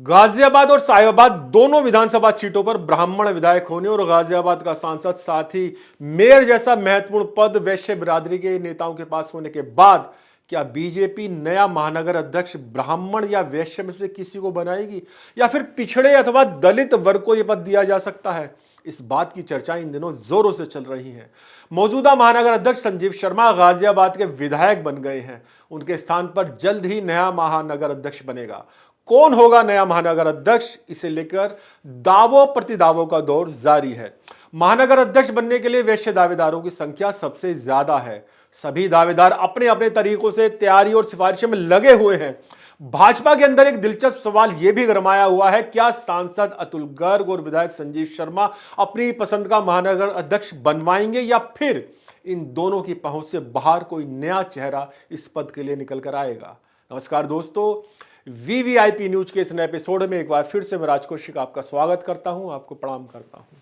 गाजियाबाद और साहिबाबाद दोनों विधानसभा सीटों पर ब्राह्मण विधायक होने और गाजियाबाद का सांसद साथ ही मेयर जैसा महत्वपूर्ण पद वैश्य बिरादरी के नेताओं के पास होने के बाद क्या बीजेपी नया महानगर अध्यक्ष ब्राह्मण या वैश्य में से किसी को बनाएगी या फिर पिछड़े अथवा दलित वर्ग को यह पद दिया जा सकता है? इस बात की चर्चा इन दिनों जोरों से चल रही है। मौजूदा महानगर अध्यक्ष संजीव शर्मा गाजियाबाद के विधायक बन गए हैं। उनके स्थान पर जल्द ही नया महानगर अध्यक्ष बनेगा। कौन होगा नया महानगर अध्यक्ष, इसे लेकर दावों प्रतिदावों का दौर जारी है। महानगर अध्यक्ष बनने के लिए वैश्य दावेदारों की संख्या सबसे ज्यादा है। सभी दावेदार अपने अपने तरीकों से तैयारी और सिफारिशों में लगे हुए हैं। भाजपा के अंदर एक दिलचस्प सवाल यह भी गरमाया हुआ है, क्या सांसद अतुल गर्ग और विधायक संजीव शर्मा अपनी पसंद का महानगर अध्यक्ष बनवाएंगे या फिर इन दोनों की पहुंच से बाहर कोई नया चेहरा इस पद के लिए निकल कर आएगा? नमस्कार दोस्तों, वीवीआईपी न्यूज के इस नए एपिसोड में एक बार फिर से मैं राज कौशिक आपका स्वागत करता हूं, आपको प्रणाम करता हूं।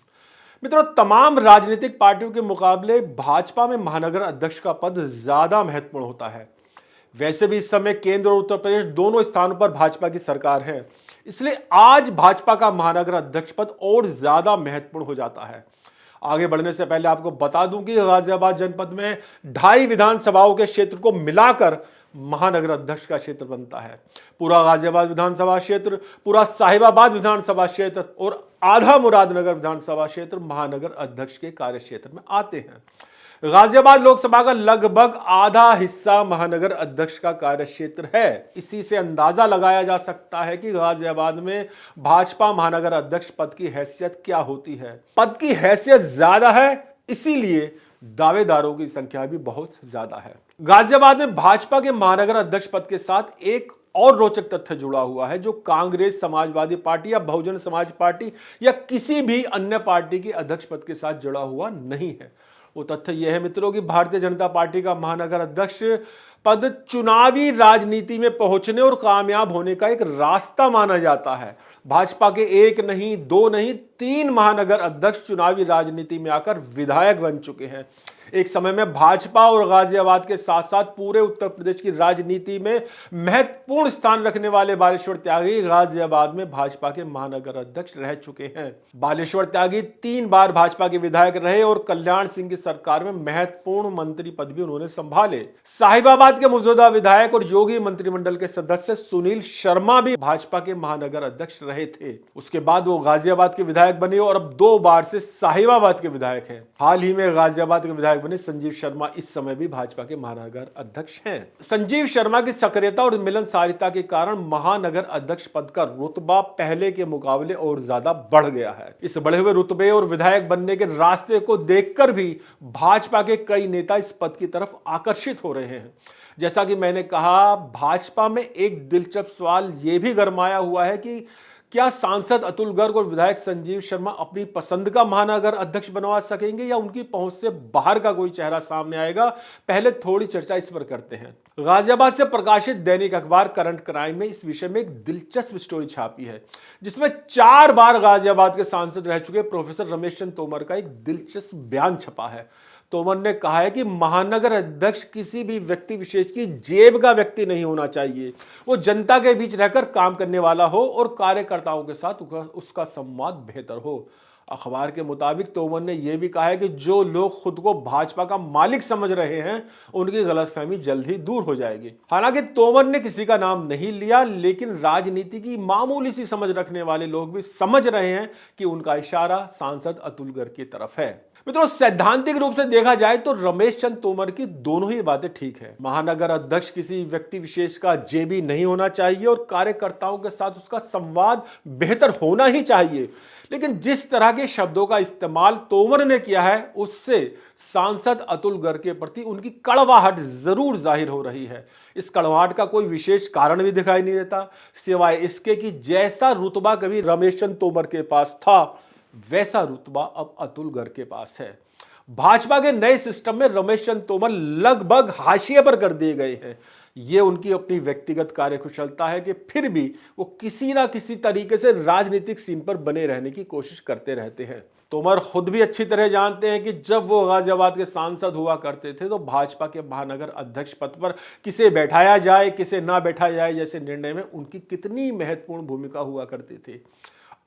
मित्रों, तमाम राजनीतिक पार्टियों के मुकाबले भाजपा में महानगर अध्यक्ष का पद ज्यादा महत्वपूर्ण होता है। वैसे भी इस समय केंद्र और उत्तर प्रदेश दोनों स्थानों पर भाजपा की सरकार है, इसलिए आज भाजपा का महानगर अध्यक्ष पद और ज्यादा महत्वपूर्ण हो जाता है। आगे बढ़ने से पहले आपको बता दूं कि गाजियाबाद जनपद में 2.5 विधानसभाओं के क्षेत्र को मिलाकर महानगर अध्यक्ष का क्षेत्र बनता है। पूरा गाजियाबाद विधानसभा क्षेत्र, पूरा साहिबाबाद विधानसभा क्षेत्र और आधा मुरादनगर विधानसभा क्षेत्र महानगर अध्यक्ष के कार्य क्षेत्र में आते हैं। गाजियाबाद लोकसभा का लगभग आधा हिस्सा महानगर अध्यक्ष का कार्य क्षेत्र है। इसी से अंदाजा लगाया जा सकता है कि गाजियाबाद में भाजपा महानगर अध्यक्ष पद की हैसियत क्या होती है। पद की हैसियत ज्यादा है, इसीलिए दावेदारों की संख्या भी बहुत ज्यादा है। गाजियाबाद में भाजपा के महानगर अध्यक्ष पद के साथ एक और रोचक तथ्य जुड़ा हुआ है, जो कांग्रेस, समाजवादी पार्टी या बहुजन समाज पार्टी या किसी भी अन्य पार्टी के अध्यक्ष पद के साथ जुड़ा हुआ नहीं है। वो तथ्य यह है मित्रों कि भारतीय जनता पार्टी का महानगर अध्यक्ष पद चुनावी राजनीति में पहुंचने और कामयाब होने का एक रास्ता माना जाता है। भाजपा के एक नहीं, दो नहीं, 3 महानगर अध्यक्ष चुनावी राजनीति में आकर विधायक बन चुके हैं। एक समय में भाजपा और गाजियाबाद के साथ साथ पूरे उत्तर प्रदेश की राजनीति में महत्वपूर्ण स्थान रखने वाले बालेश्वर त्यागी गाजियाबाद में भाजपा के महानगर अध्यक्ष रह चुके हैं। बालेश्वर त्यागी 3 बार भाजपा के विधायक रहे और कल्याण सिंह की सरकार में महत्वपूर्ण मंत्री पद भी उन्होंने संभाले। साहिबाबाद के मौजूदा विधायक और योगी मंत्रिमंडल के सदस्य सुनील शर्मा भी भाजपा के महानगर अध्यक्ष रहे थे। उसके बाद वो गाजियाबाद के विधायक बने और अब 2 बार से साहिबाबाद के विधायक हैं। हाल ही में गाजियाबाद के विधायक बने संजीव शर्मा इस समय भी भाजपा के महानगर अध्यक्ष हैं। संजीव शर्मा की सक्रियता और मिलनसारिता के कारण महानगर अध्यक्ष पद का रुतबा पहले के मुकाबले और ज्यादा बढ़ गया है। इस बढ़े हुए रुतबे और विधायक बनने के रास्ते को देखकर भी भाजपा के कई नेता इस पद की तरफ आकर्षित हो रहे हैं। जैसा कि मैंने कहा, भाजपा में एक दिलचस्प सवाल यह भी गरमाया हुआ है कि क्या सांसद अतुल गर्ग और विधायक संजीव शर्मा अपनी पसंद का महानगर अध्यक्ष बनवा सकेंगे या उनकी पहुंच से बाहर का कोई चेहरा सामने आएगा? पहले थोड़ी चर्चा इस पर करते हैं। गाजियाबाद से प्रकाशित दैनिक अखबार करंट क्राइम में इस विषय में एक दिलचस्प स्टोरी छापी है, जिसमें 4 बार गाजियाबाद के सांसद रह चुके प्रोफेसर रमेश चंद्र तोमर का एक दिलचस्प बयान छपा है। तोमर ने कहा है कि महानगर अध्यक्ष किसी भी व्यक्ति विशेष की जेब का व्यक्ति नहीं होना चाहिए। वो जनता के बीच रहकर काम करने वाला हो और कार्यकर्ताओं के साथ उसका संवाद बेहतर हो। अखबार के मुताबिक तोमर ने यह भी कहा है कि जो लोग खुद को भाजपा का मालिक समझ रहे हैं, उनकी गलतफहमी जल्द ही दूर हो जाएगी। हालांकि तोमर ने किसी का नाम नहीं लिया, लेकिन राजनीति की मामूली सी समझ रखने वाले लोग भी समझ रहे हैं कि उनका इशारा सांसद अतुल गर्ग की तरफ है। मित्रों, सैद्धांतिक रूप से देखा जाए तो रमेश चंद्र तोमर की दोनों ही बातें ठीक है। महानगर अध्यक्ष किसी व्यक्ति विशेष का जेबी नहीं होना चाहिए और कार्यकर्ताओं के साथ उसका संवाद बेहतर होना ही चाहिए। लेकिन जिस तरह के शब्दों का इस्तेमाल तोमर ने किया है, उससे सांसद अतुल गर्ग के प्रति उनकी कड़वाहट जरूर जाहिर हो रही है। इस कड़वाहट का कोई विशेष कारण भी दिखाई नहीं देता, सिवाय इसके कि जैसा रुतबा कभी रमेश चंद्र तोमर के पास था, वैसा रुतबा अब अतुल गर्ग के पास है। भाजपा के नए सिस्टम में रमेश चंद्र तोमर लगभग हाशिए पर कर दिए गए हैं। ये उनकी अपनी व्यक्तिगत कार्यकुशलता है कि फिर भी वो किसी ना किसी तरीके से राजनीतिक सीन पर बने रहने की कोशिश करते रहते हैं। तोमर खुद भी अच्छी तरह जानते हैं कि जब वो गाजियाबाद के सांसद हुआ करते थे तो भाजपा के महानगर अध्यक्ष पद पर किसे बैठाया जाए किसे ना बैठाया जाए जैसे निर्णय में उनकी कितनी महत्वपूर्ण भूमिका हुआ करती थी।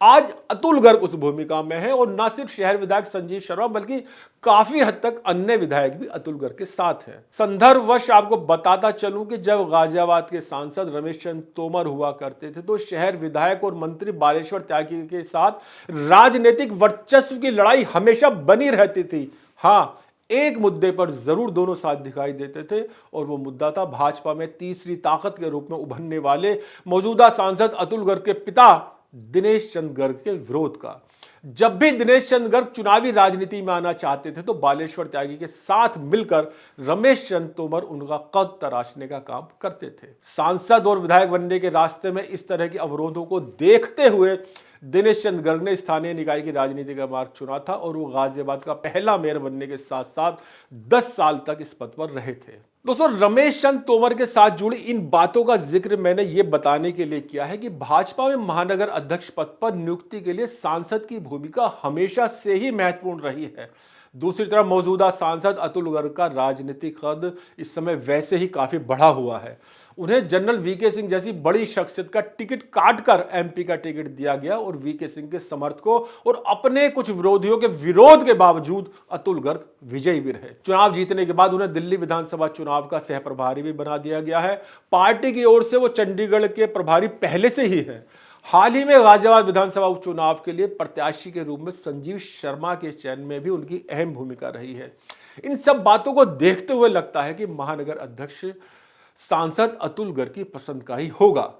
आज अतुल गर्ग उस भूमिका में है और न सिर्फ शहर विधायक संजीव शर्मा बल्कि काफी हद तक अन्य विधायक भी अतुल गर्ग के साथ हैं। संदर्भवश आपको बताता चलूं कि जब गाजियाबाद के सांसद रमेश चंद्र तोमर हुआ करते थे तो शहर विधायक और मंत्री बालेश्वर त्यागी के साथ राजनीतिक वर्चस्व की लड़ाई हमेशा बनी रहती थी। हाँ, एक मुद्दे पर जरूर दोनों साथ दिखाई देते थे और वो मुद्दा था भाजपा में तीसरी ताकत के रूप में उभरने वाले मौजूदा सांसद अतुल गर्ग के पिता दिनेश चंद्र गर्ग के विरोध का। जब भी दिनेश चंद्र गर्ग चुनावी राजनीति में आना चाहते थे तो बालेश्वर त्यागी के साथ मिलकर रमेश चंद्र तोमर उनका कद तराशने का काम करते थे। सांसद और विधायक बनने के रास्ते में इस तरह के अवरोधों को देखते हुए दिनेश चंद्र गर्ग ने स्थानीय निकाय की राजनीति का मार्ग चुना था और वो गाजियाबाद का पहला मेयर बनने के साथ साथ 10 साल तक इस पद पर रहे थे। दोस्तों, रमेश चंद्र तोमर के साथ जुड़ी इन बातों का जिक्र मैंने ये बताने के लिए किया है कि भाजपा में महानगर अध्यक्ष पद पर नियुक्ति के लिए सांसद की भूमिका हमेशा से ही महत्वपूर्ण रही है। दूसरी तरफ मौजूदा सांसद अतुल गर्ग का राजनीतिक कद इस समय वैसे ही काफी बढ़ा हुआ है। उन्हें जनरल वीके सिंह जैसी बड़ी शख्सियत का टिकट काटकर एमपी का टिकट दिया गया और वीके सिंह के समर्थकों और अपने कुछ विरोधियों के विरोध के बावजूद अतुल गर्ग विजयी भी रहे। चुनाव जीतने के बाद उन्हें दिल्ली विधानसभा चुनाव का सह प्रभारी भी बना दिया गया है। पार्टी की ओर से वो चंडीगढ़ के प्रभारी पहले से ही है। हाल ही में गाजियाबाद विधानसभा उपचुनाव के लिए प्रत्याशी के रूप में संजीव शर्मा के चयन में भी उनकी अहम भूमिका रही है। इन सब बातों को देखते हुए लगता है कि महानगर अध्यक्ष सांसद अतुल गर्ग की पसंद का ही होगा।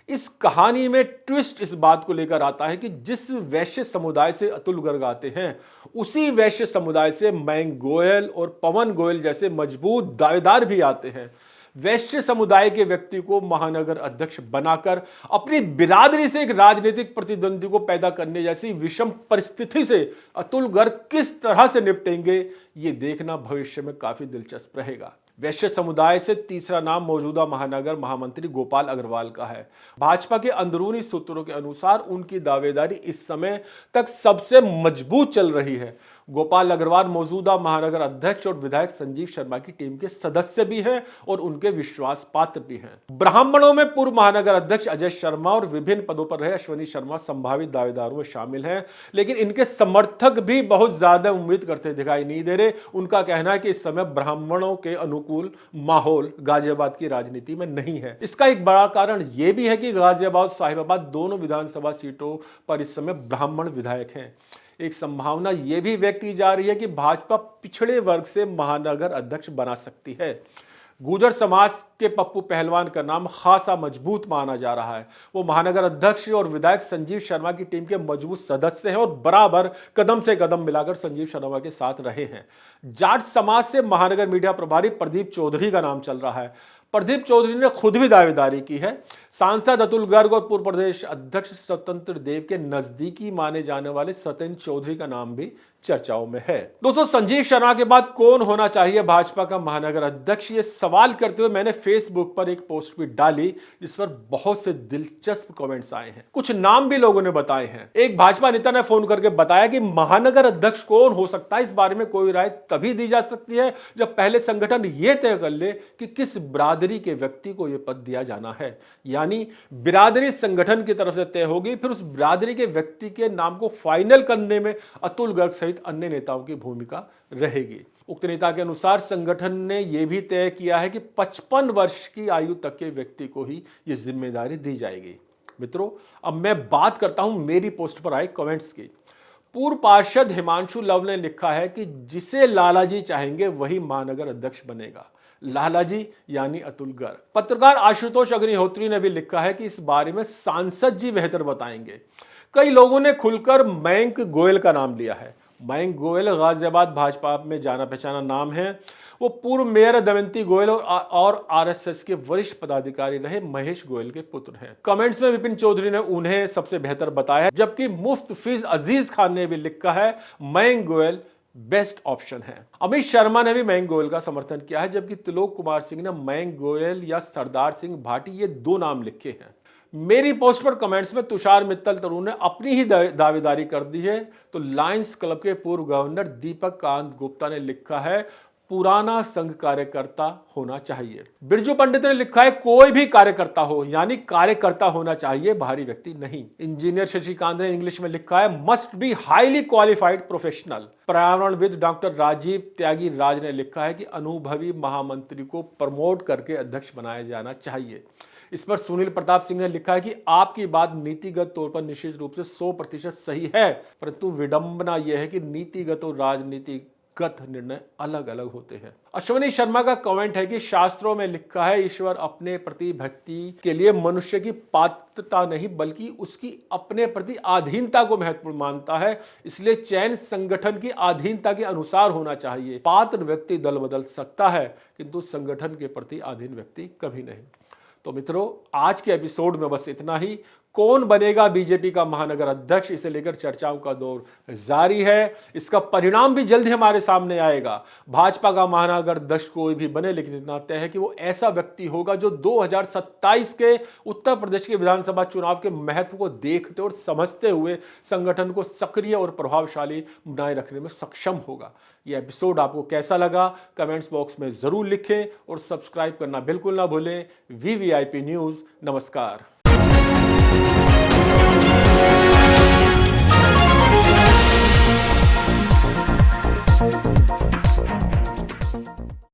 इस कहानी में ट्विस्ट इस बात को लेकर आता है कि जिस वैश्य समुदाय से अतुल गर्ग आते हैं उसी वैश्य समुदाय से मयंक गोयल और पवन गोयल जैसे मजबूत दावेदार भी आते हैं। वैश्य समुदाय के व्यक्ति को महानगर अध्यक्ष बनाकर अपनी बिरादरी से एक राजनीतिक प्रतिद्वंदी को पैदा करने जैसी विषम परिस्थिति से अतुल गर्ग किस तरह से निपटेंगे ये देखना भविष्य में काफी दिलचस्प रहेगा। वैश्य समुदाय से तीसरा नाम मौजूदा महानगर महामंत्री गोपाल अग्रवाल का है। भाजपा के अंदरूनी सूत्रों के अनुसार उनकी दावेदारी इस समय तक सबसे मजबूत चल रही है। गोपाल अग्रवाल मौजूदा महानगर अध्यक्ष और विधायक संजीव शर्मा की टीम के सदस्य भी हैं और उनके विश्वास पात्र भी हैं। ब्राह्मणों में पूर्व महानगर अध्यक्ष अजय शर्मा और विभिन्न पदों पर रहे अश्वनी शर्मा संभावित दावेदारों में शामिल हैं, लेकिन इनके समर्थक भी बहुत ज्यादा उम्मीद करते दिखाई नहीं दे रहे। उनका कहना है कि इस समय ब्राह्मणों के अनुकूल माहौल गाजियाबाद की राजनीति में नहीं है। इसका एक बड़ा कारण यह भी है कि गाजियाबाद साहिबाबाद दोनों विधानसभा सीटों पर इस समय ब्राह्मण विधायक हैं। एक संभावना यह भी व्यक्त की जा रही है कि भाजपा पिछड़े वर्ग से महानगर अध्यक्ष बना सकती है। गुर्जर समाज के पप्पू पहलवान का नाम खासा मजबूत माना जा रहा है। वो महानगर अध्यक्ष और विधायक संजीव शर्मा की टीम के मजबूत सदस्य हैं और बराबर कदम से कदम मिलाकर संजीव शर्मा के साथ रहे हैं। जाट समाज से महानगर मीडिया प्रभारी प्रदीप चौधरी का नाम चल रहा है। प्रदीप चौधरी ने खुद भी दावेदारी की है। सांसद अतुल गर्ग और पूर्व प्रदेश अध्यक्ष स्वतंत्र देव के नजदीकी माने जाने वाले सत्येंद्र चौधरी का नाम भी चर्चाओं में है। दोस्तों, संजीव शर्मा के बाद कौन होना चाहिए भाजपा का महानगर अध्यक्ष, ये सवाल करते हुए मैंने फेसबुक पर एक पोस्ट भी डाली जिस पर बहुत से दिलचस्प कमेंट्स आए हैं। कुछ नाम भी लोगों ने बताए हैं। एक भाजपा नेता ने फोन करके बताया कि महानगर अध्यक्ष कौन हो सकता है, इस बारे में कोई राय तभी दी जा सकती है जब पहले संगठन यह तय कर ले कि किस बिरादरी के व्यक्ति को यह पद दिया जाना है। यानी बिरादरी संगठन की तरफ से तय होगी, फिर उस बिरादरी के व्यक्ति के नाम को फाइनल करने में अतुल गर्ग सहित अन्य नेताओं की भूमिका रहेगी। उक्त नेता के अनुसार संगठन ने यह भी तय किया है कि 55 वर्ष की आयु तक के व्यक्ति को ही यह जिम्मेदारी दी जाएगी। मित्रों, अब मैं बात करता हूं मेरी पोस्ट पर आए कमेंट्स की। पूर्व पार्षद हिमांशु लव ने लिखा है कि जिसे लालाजी चाहेंगे वही महानगर अध्यक्ष बनेगा। लालाजी यानी अतुल गर्ग। पत्रकार आशुतोष अग्निहोत्री ने भी लिखा है कि इस बारे में सांसद जी बेहतर बताएंगे। कई लोगों ने खुलकर मयंक गोयल का नाम लिया है। मयंक गोयल गाजियाबाद भाजपा में जाना पहचाना नाम है। वो पूर्व मेयर दमयंती गोयल और आरएसएस के वरिष्ठ पदाधिकारी रहे महेश गोयल के पुत्र हैं। कमेंट्स में विपिन चौधरी ने उन्हें सबसे बेहतर बताया, जबकि मुफ्त फीस अजीज खान ने भी लिखा है मयंक गोयल बेस्ट ऑप्शन है। अमित शर्मा ने भी मयंक गोयल का समर्थन किया है, जबकि त्रिलोक कुमार सिंह ने मयंक गोयल या सरदार सिंह भाटी ये दो नाम लिखे हैं। मेरी पोस्ट पर कमेंट्स में तुषार मित्तल तरुण ने अपनी ही दावेदारी कर दी है। तो लायंस क्लब के पूर्व गवर्नर दीपक कांत गुप्ता ने लिखा है, पुराना संघ कार्यकर्ता होना चाहिए। बिरजू पंडित ने लिखा है, कोई भी कार्यकर्ता हो, यानी कार्यकर्ता होना चाहिए, बाहरी व्यक्ति नहीं। इंजीनियर शशिकांत ने इंग्लिश में लिखा है, must be highly qualified professional. पर्यावरणविद डॉक्टर राजीव त्यागी राज ने लिखा है कि अनुभवी महामंत्री को प्रमोट करके अध्यक्ष बनाया जाना चाहिए। इस पर सुनील प्रताप सिंह ने लिखा है कि आपकी बात नीतिगत तौर पर निश्चित रूप से 100% सही है, परंतु विडंबना यह है कि नीतिगत और राजनीतिगत निर्णय अलग अलग होते हैं। अश्विनी शर्मा का कमेंट है कि शास्त्रों में लिखा है, ईश्वर अपने प्रति भक्ति के लिए मनुष्य की पात्रता नहीं बल्कि उसकी अपने प्रति अधीनता को महत्वपूर्ण मानता है, इसलिए चयन संगठन की अधीनता के अनुसार होना चाहिए। पात्र व्यक्ति दल बदल सकता है किंतु संगठन के प्रति अधीन व्यक्ति कभी नहीं। तो मित्रों, आज के एपिसोड में बस इतना ही। कौन बनेगा बीजेपी का महानगर अध्यक्ष, इसे लेकर चर्चाओं का दौर जारी है। इसका परिणाम भी जल्द ही हमारे सामने आएगा। भाजपा का महानगर अध्यक्ष कोई भी बने, लेकिन इतना तय है कि वो ऐसा व्यक्ति होगा जो 2027 के उत्तर प्रदेश के विधानसभा चुनाव के महत्व को देखते और समझते हुए संगठन को सक्रिय और प्रभावशाली बनाए रखने में सक्षम होगा। यह एपिसोड आपको कैसा लगा, कमेंट्स बॉक्स में जरूर लिखें और सब्सक्राइब करना बिल्कुल ना भूलें। VVIP न्यूज़, नमस्कार।